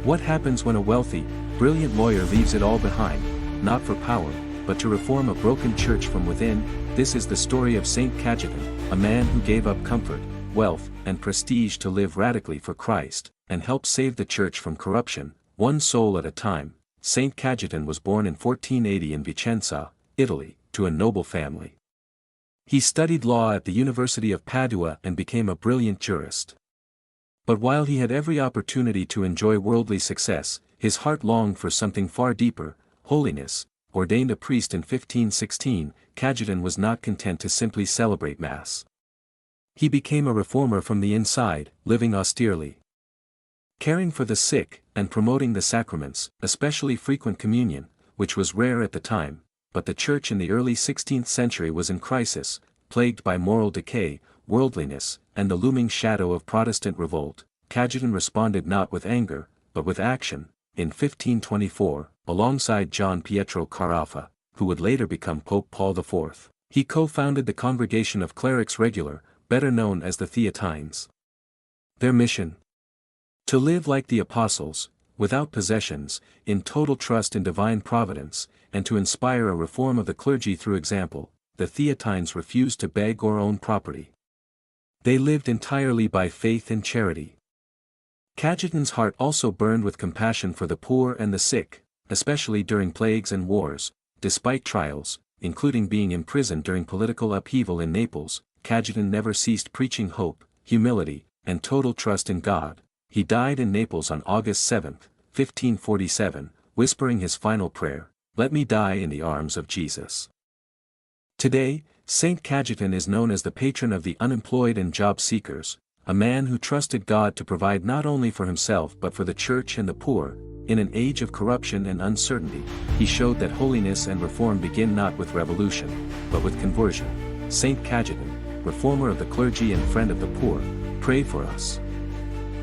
What happens when a wealthy, brilliant lawyer leaves it all behind, not for power, but to reform a broken church from within? This is the story of Saint Cajetan, a man who gave up comfort, wealth, and prestige to live radically for Christ, and help save the church from corruption, one soul at a time. Saint Cajetan was born in 1480 in Vicenza, Italy, to a noble family. He studied law at the University of Padua and became a brilliant jurist. But while he had every opportunity to enjoy worldly success, his heart longed for something far deeper, holiness. Ordained a priest in 1516, Cajetan was not content to simply celebrate Mass. He became a reformer from the inside, living austerely, caring for the sick, and promoting the sacraments, especially frequent communion, which was rare at the time. But the Church in the early 16th century was in crisis, plagued by moral decay, worldliness, and the looming shadow of Protestant revolt. Cajetan responded not with anger, but with action. In 1524, alongside John Pietro Carafa, who would later become Pope Paul IV, he co-founded the Congregation of Clerics Regular, better known as the Theatines. Their mission? To live like the apostles, without possessions, in total trust in divine providence, and to inspire a reform of the clergy through example. The Theatines refused to beg or own property. They lived entirely by faith and charity. Cajetan's heart also burned with compassion for the poor and the sick, especially during plagues and wars. Despite trials, including being imprisoned during political upheaval in Naples, Cajetan never ceased preaching hope, humility, and total trust in God. He died in Naples on August 7, 1547, whispering his final prayer, "Let me die in the arms of Jesus." Today, Saint Cajetan is known as the patron of the unemployed and job seekers, a man who trusted God to provide not only for himself but for the church and the poor. In an age of corruption and uncertainty, he showed that holiness and reform begin not with revolution, but with conversion. Saint Cajetan, reformer of the clergy and friend of the poor, pray for us.